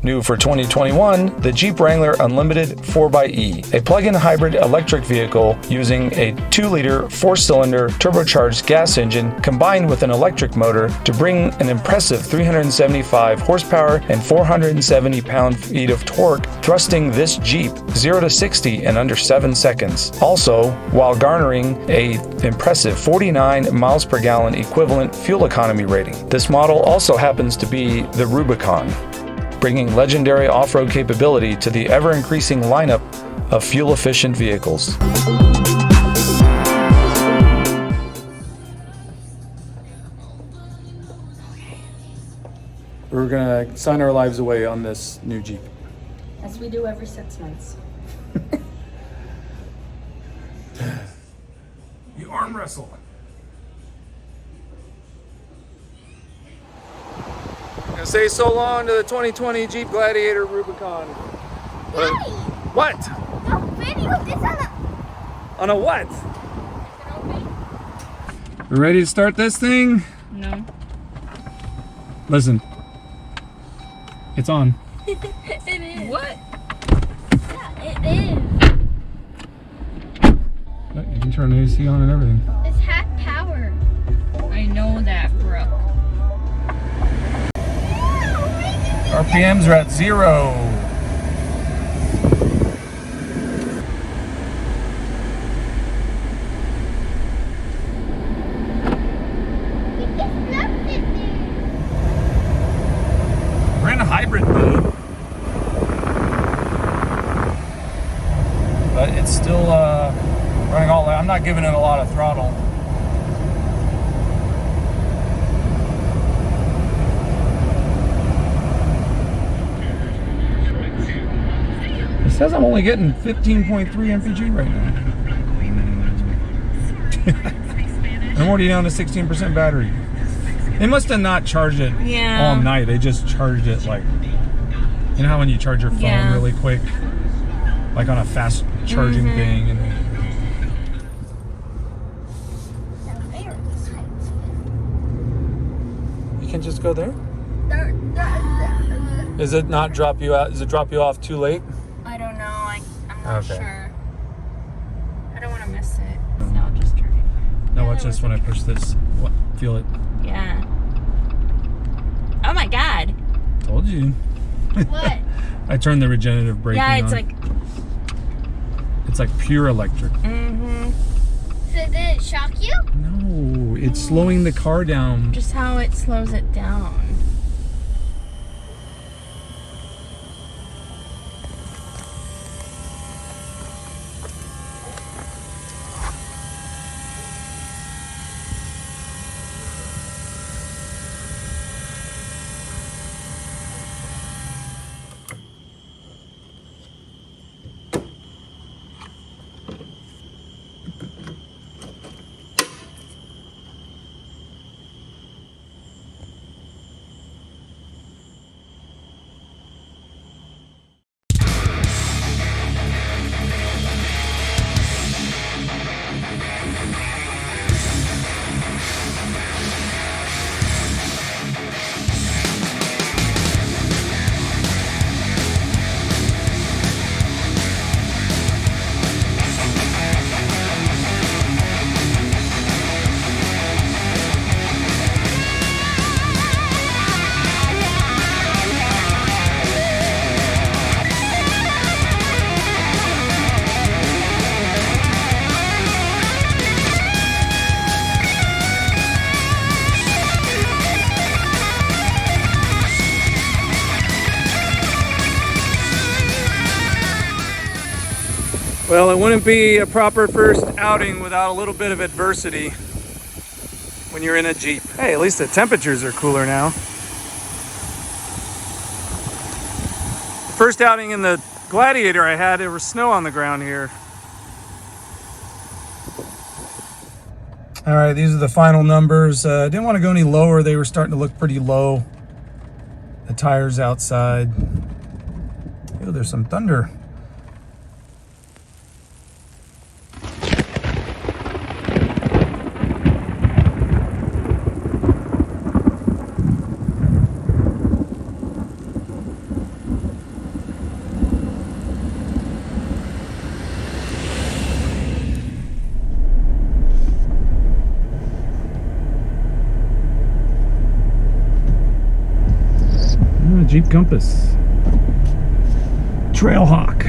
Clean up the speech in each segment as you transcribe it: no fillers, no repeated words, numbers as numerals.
New for 2021, the Jeep Wrangler Unlimited 4xE, a plug-in hybrid electric vehicle using a 2-liter 4-cylinder turbocharged gas engine combined with an electric motor to bring an impressive 375 horsepower and 470 pound-feet of torque, thrusting this Jeep 0 to 60 in under 7 seconds. Also, while garnering a impressive 49 miles per gallon equivalent fuel economy rating. This model also happens to be the Rubicon, bringing legendary off-road capability to the ever-increasing lineup of fuel-efficient vehicles. We're gonna sign our lives away on this new Jeep. As we do every 6 months. You arm wrestle. Gonna say so long to the 2020 Jeep Gladiator Rubicon. Daddy! What? No video, this On a what? We ready to start this thing? No. Listen. It's on. It is. What? Yeah, it is. Look, you can turn the AC on and everything. It's half power. I know that, Brooke. RPMs are at 0. We're in a hybrid mode, but it's still running all out. I'm not giving it a lot of throttle. It says I'm only getting 15.3 mpg right now. I'm already down to 16% battery. They must have not charged it all night. They just charged it like, you know how when you charge your phone really quick, like on a fast charging thing. And you can just go there? Is it not drop you out? Does it drop you off too late? I don't know. I'm not Okay. sure. I don't want to miss it. So I'll just turn it. No, watch this when I push this. What? Feel it. Yeah. Oh my God. Told you. What? I turned the regenerative braking on. Yeah, it's like. It's like pure electric. Mm-hmm. So did it shock you? No, it's slowing the car down. Just how it slows it down. Well, it wouldn't be a proper first outing without a little bit of adversity when you're in a Jeep. Hey, at least the temperatures are cooler now. first outing in the Gladiator I had, there was snow on the ground here. All right, these are the final numbers. Didn't want to go any lower. They were starting to look pretty low. The tires outside. Oh, there's some thunder. Jeep Compass. Trailhawk.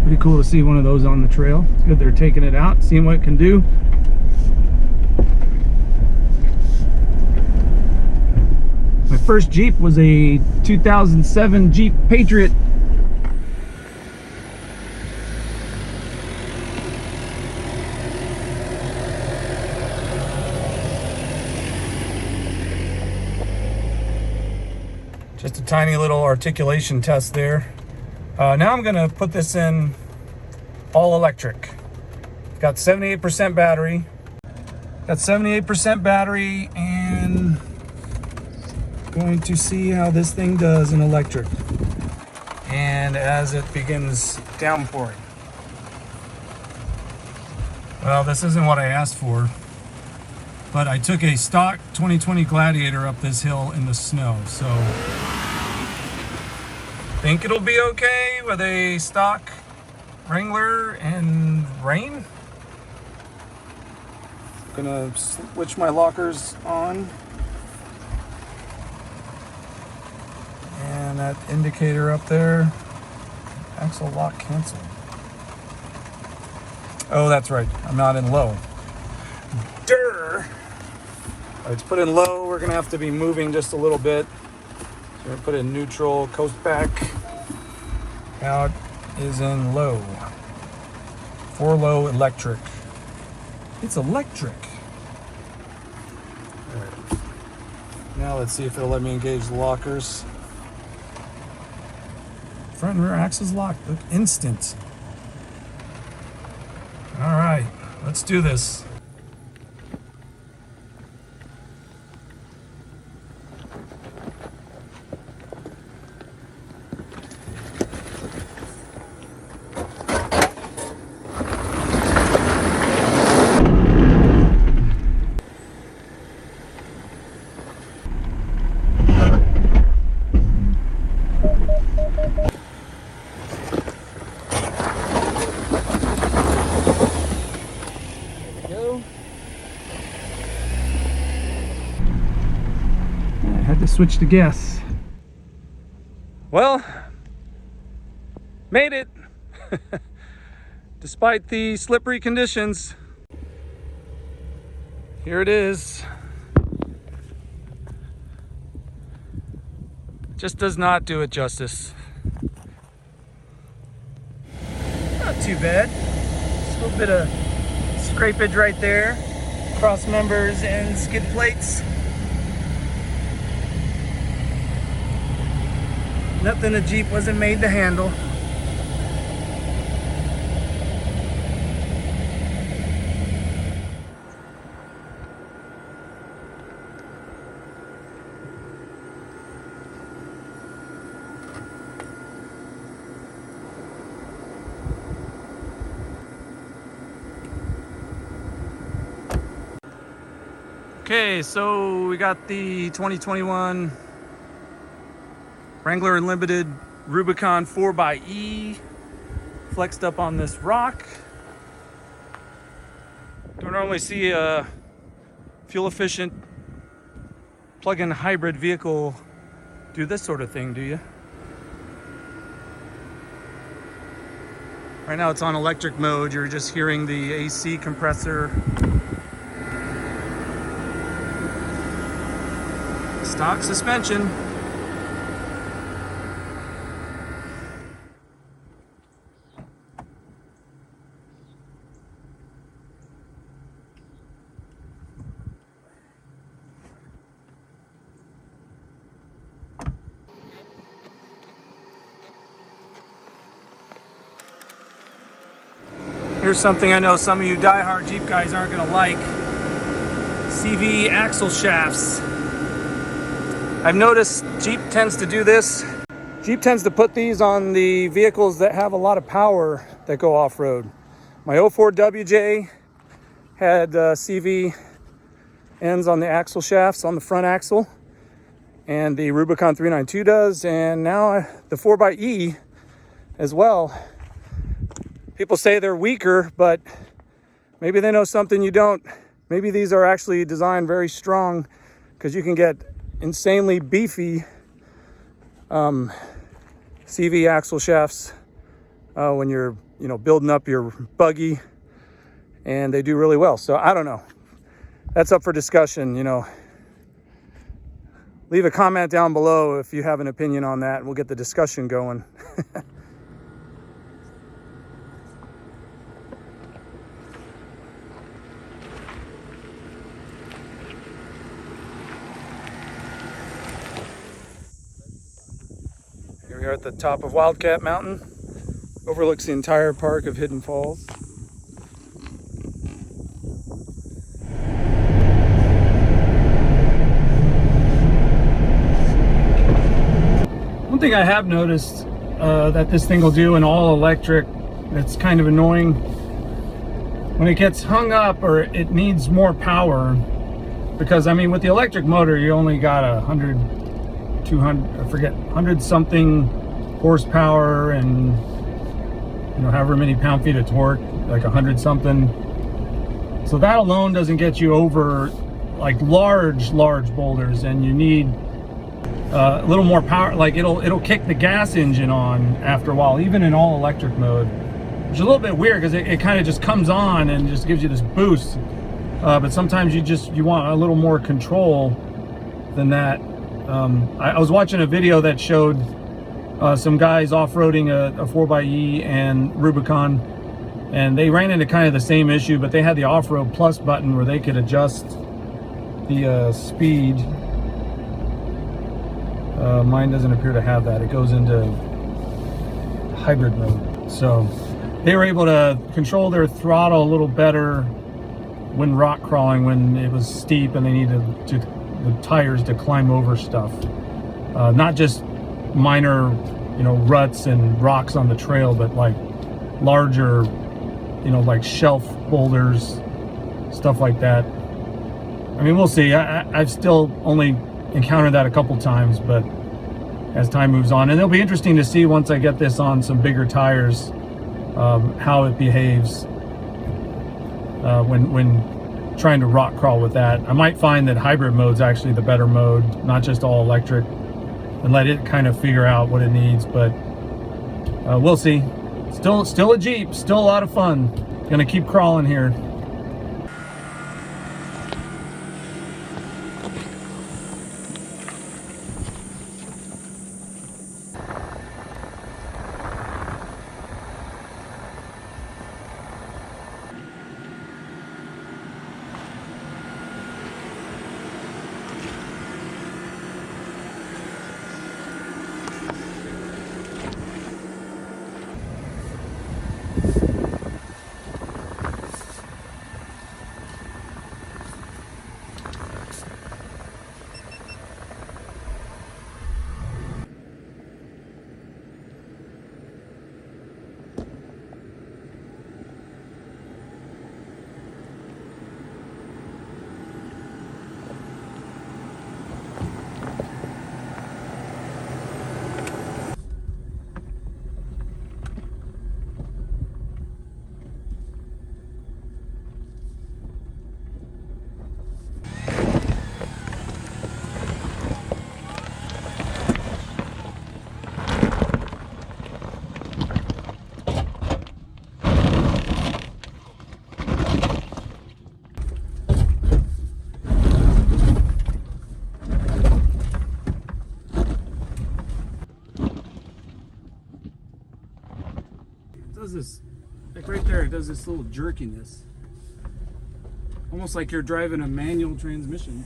Pretty cool to see one of those on the trail. It's good they're taking it out, seeing what it can do. My first Jeep was a 2007 Jeep Patriot. Just a tiny little articulation test there. Now I'm gonna put this in all electric. Got 78% battery. And going to see how this thing does in electric. And as it begins downpouring. Well, this isn't what I asked for, but I took a stock 2020 Gladiator up this hill in the snow, so think it'll be okay with a stock Wrangler and rain. Gonna switch my lockers on. And that indicator up there, axle lock canceled. Oh, that's right, I'm not in low. Durr! Let's put in low. We're gonna have to be moving just a little bit. So we're gonna put in neutral, coast back. Now it is in low. For low electric. It's electric. All right. Now let's see if it'll let me engage the lockers. Front and rear axles locked. Look, instant. All right, let's do this. Had to switch to gas. Well, made it. Despite the slippery conditions. Here it is. Just does not do it justice. Not too bad. Just a little bit of scrapage right there. Cross members and skid plates. Nothing a Jeep wasn't made to handle. Okay, so we got the 2021 Wrangler Unlimited Rubicon 4xE flexed up on this rock. Don't normally see a fuel efficient plug-in hybrid vehicle do this sort of thing, do you? Right now it's on electric mode. You're just hearing the AC compressor. Stock suspension. Here's something I know some of you diehard Jeep guys aren't going to like. CV axle shafts. I've noticed Jeep tends to do this. Jeep tends to put these on the vehicles that have a lot of power that go off-road. My 04 WJ had CV ends on the axle shafts on the front axle, and the Rubicon 392 does, and now the 4xE as well. People say they're weaker, but maybe they know something you don't. Maybe these are actually designed very strong, because you can get insanely beefy CV axle shafts when you're building up your buggy, and they do really well. So I don't know. That's up for discussion. Leave a comment down below if you have an opinion on that, and we'll get the discussion going. Here we are at the top of Wildcat Mountain. Overlooks the entire park of Hidden Falls. One thing I have noticed that this thing will do in all electric that's kind of annoying, when it gets hung up or it needs more power, because I mean with the electric motor you only got 100 something horsepower and however many pound-feet of torque, like 100 something. So that alone doesn't get you over like large boulders, and you need a little more power. Like it'll kick the gas engine on after a while, even in all electric mode, which is a little bit weird because it kind of just comes on and just gives you this boost. But sometimes you want a little more control than that. I was watching a video that showed some guys off-roading a 4xE and Rubicon, and they ran into kind of the same issue, but they had the off-road plus button where they could adjust the speed. Mine doesn't appear to have that. It goes into hybrid mode. So they were able to control their throttle a little better when rock crawling, when it was steep and they needed the tires to climb over stuff. Not just minor, ruts and rocks on the trail, but like larger, like shelf boulders, stuff like that. I mean, we'll see. I've still only encountered that a couple times, but as time moves on, and it'll be interesting to see once I get this on some bigger tires, how it behaves when trying to rock crawl with that. I might find that hybrid mode's actually the better mode, not just all electric, and let it kind of figure out what it needs. But we'll see. Still a Jeep, still a lot of fun. Gonna keep crawling here. Does this, like right there, it does this little jerkiness, almost like you're driving a manual transmission.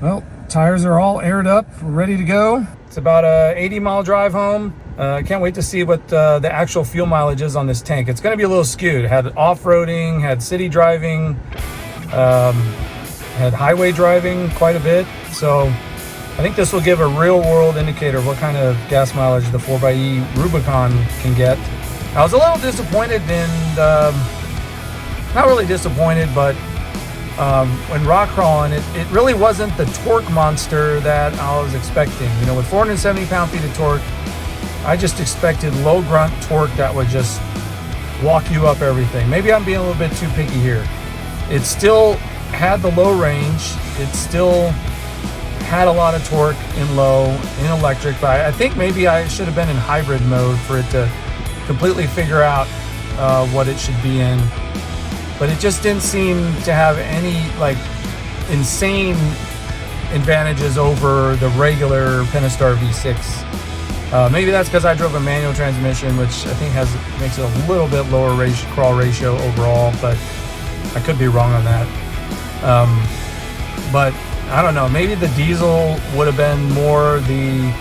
Well, tires are all aired up, ready to go. It's about a 80-mile drive home. I can't wait to see what the actual fuel mileage is on this tank. It's going to be a little skewed. Had off-roading, had city driving, had highway driving quite a bit. So I think this will give a real-world indicator of what kind of gas mileage the 4xE Rubicon can get. I was a little disappointed in, not really disappointed, but when rock crawling, it really wasn't the torque monster that I was expecting. You know, with 470 pound-feet of torque, I just expected low grunt torque that would just walk you up everything. Maybe I'm being a little bit too picky here. It still had the low range. It still had a lot of torque in low, in electric, but I think maybe I should have been in hybrid mode for it to completely figure out what it should be in. But it just didn't seem to have any like insane advantages over the regular Pentastar V6. Maybe that's because I drove a manual transmission, which I think makes it a little bit lower crawl ratio overall, but I could be wrong on that. But I don't know, maybe the diesel would have been more the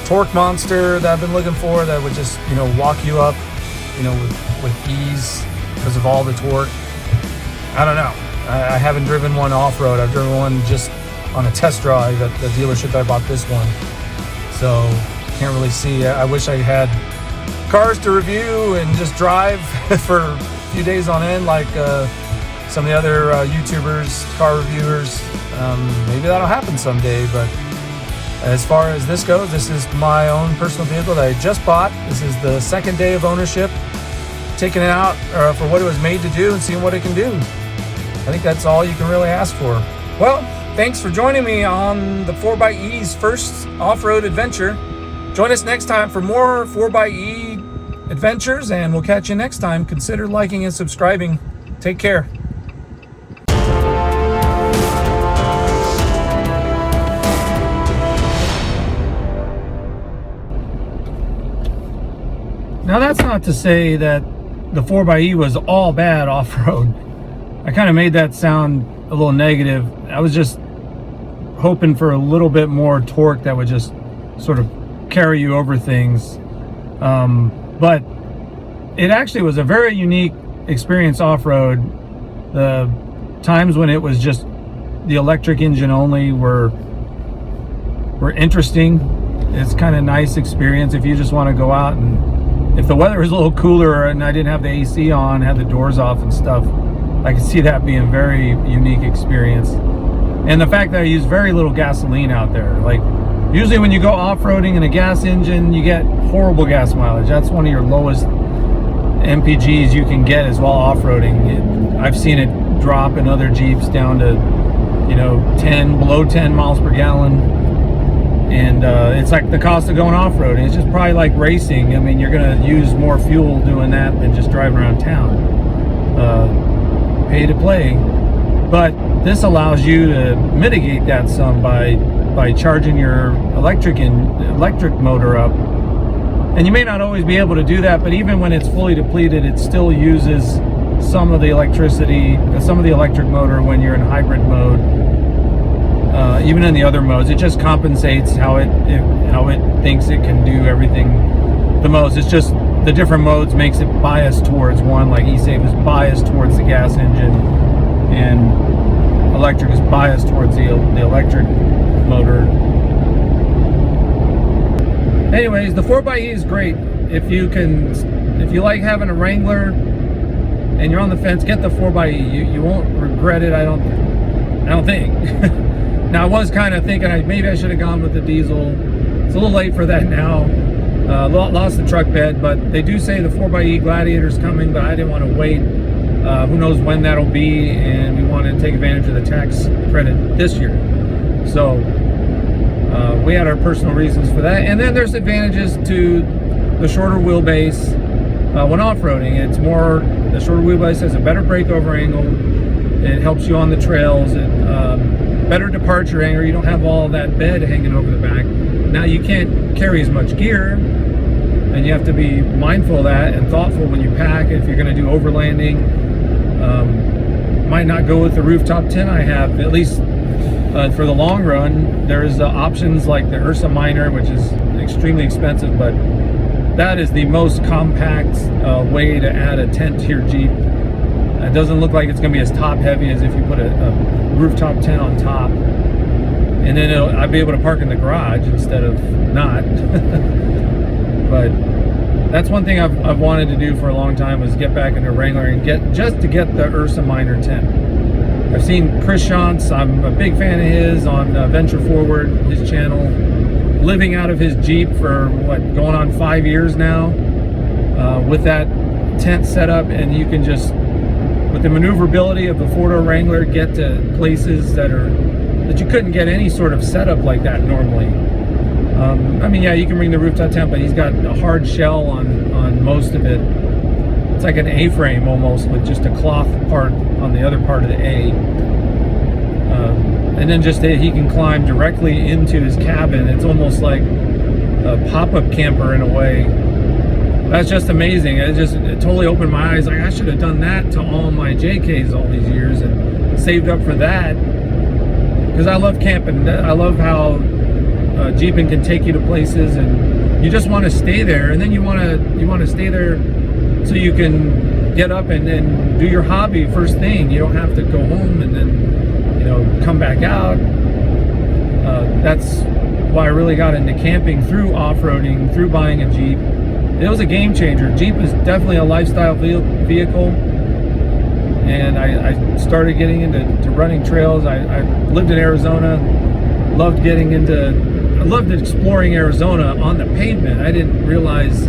torque monster that I've been looking for, that would just, you know, walk you up, you know, with ease because of all the torque. I don't know. I haven't driven one off-road. I've driven one just on a test drive at the dealership that I bought this one. So can't really see. I wish I had cars to review and just drive for a few days on end like some of the other YouTubers, car reviewers. Maybe that'll happen someday, but as far as this goes, this is my own personal vehicle that I just bought. This is the second day of ownership, taking it out for what it was made to do and seeing what it can do. I think that's all you can really ask for. Well, thanks for joining me on the 4xE's first off-road adventure. Join us next time for more 4xE adventures, and we'll catch you next time. Consider liking and subscribing. Take care. Now that's not to say that the 4xE was all bad off-road. I kind of made that sound a little negative. I was just hoping for a little bit more torque that would just sort of carry you over things. But it actually was a very unique experience off-road. The times when it was just the electric engine only were interesting. It's kind of nice experience if you just want to go out, and if the weather was a little cooler and I didn't have the AC on, had the doors off and stuff, I could see that being a very unique experience. And the fact that I use very little gasoline out there. Like, usually when you go off-roading in a gas engine, you get horrible gas mileage. That's one of your lowest MPGs you can get as well off-roading. I've seen it drop in other Jeeps down to, you know, below 10 miles per gallon. And it's like the cost of going off-roading. It's just probably like racing. I mean, you're going to use more fuel doing that than just driving around town. Pay to play. But this allows you to mitigate that some by charging your electric motor up. And you may not always be able to do that, but even when it's fully depleted, it still uses some of the electricity, some of the electric motor when you're in hybrid mode. Even in the other modes, it just compensates how it thinks it can do everything the most. It's just the different modes makes it biased towards one. Like E-Save is biased towards the gas engine, and electric is biased towards the electric motor. Anyways, the 4xE is great. If you like having a Wrangler and you're on the fence, get the 4xE. You won't regret it. I don't think. Now, I was kind of thinking maybe I should have gone with the diesel. It's a little late for that now. Lost the truck bed, but they do say the 4xE Gladiator's coming, but I didn't want to wait. Who knows when that'll be, and we want to take advantage of the tax credit this year. So we had our personal reasons for that. And then there's advantages to the shorter wheelbase when off-roading. It's more, the shorter wheelbase has a better breakover angle. It helps you on the trails. Better departure angle. You don't have all that bed hanging over the back. Now you can't carry as much gear, and you have to be mindful of that and thoughtful when you pack. If you're going to do overlanding, might not go with the rooftop tent I have, at least for the long run. There's options like the Ursa Minor, which is extremely expensive, but that is the most compact way to add a tent to your Jeep. It doesn't look like it's going to be as top heavy as if you put a rooftop tent on top, and then I'll be able to park in the garage instead of not. But that's one thing I've wanted to do for a long time, was get back into Wrangler and get the Ursa Minor tent. I've seen Chris Shantz, I'm a big fan of his on Venture Forward, his channel, living out of his Jeep for going on 5 years now, with that tent set up, and you can just, with the maneuverability of the four-door Wrangler, get to places that you couldn't get any sort of setup like that normally. I mean, yeah, you can bring the rooftop tent, but he's got a hard shell on most of it. It's like an A-frame almost, with just a cloth part on the other part of the A. And then just he can climb directly into his cabin. It's almost like a pop-up camper in a way. That's just amazing. It totally opened my eyes. Like, I should have done that to all my JKs all these years and saved up for that, because I love camping. I love how Jeeping can take you to places, and you just want to stay there, and then you want to stay there so you can get up and do your hobby first thing. You don't have to go home and then come back out. That's why I really got into camping, through off-roading, through buying a Jeep. It was a game changer. Jeep is definitely a lifestyle vehicle, and I started getting into running trails. I lived in Arizona, loved exploring Arizona on the pavement. I didn't realize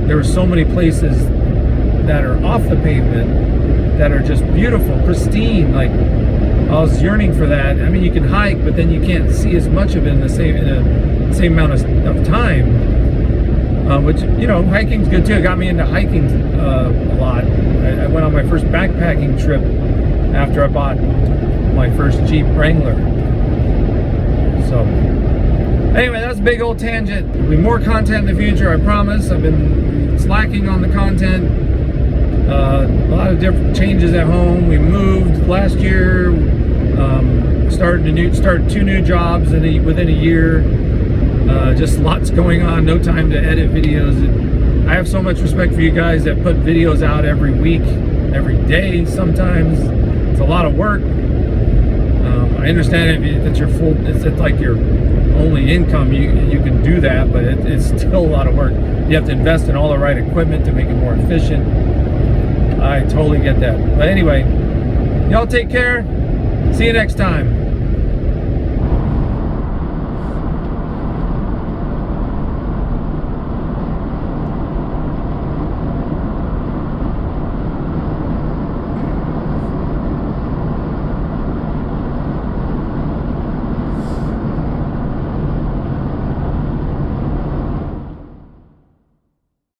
there were so many places that are off the pavement that are just beautiful, pristine. Like, I was yearning for that. I mean, you can hike, but then you can't see as much of it in the same amount of time. Which, hiking's good too. It got me into hiking a lot. I went on my first backpacking trip after I bought my first Jeep Wrangler. So, anyway, that's a big old tangent. There'll be more content in the future, I promise. I've been slacking on the content. A lot of different changes at home. We moved last year. Started 2 new jobs within a year. Just lots going on, no time to edit videos. And I have so much respect for you guys that put videos out every week, every day sometimes. It's a lot of work. I understand if it's it's like your only income, you can do that, but it's still a lot of work. You have to invest in all the right equipment to make it more efficient. I totally get that. But anyway, y'all take care. See you next time.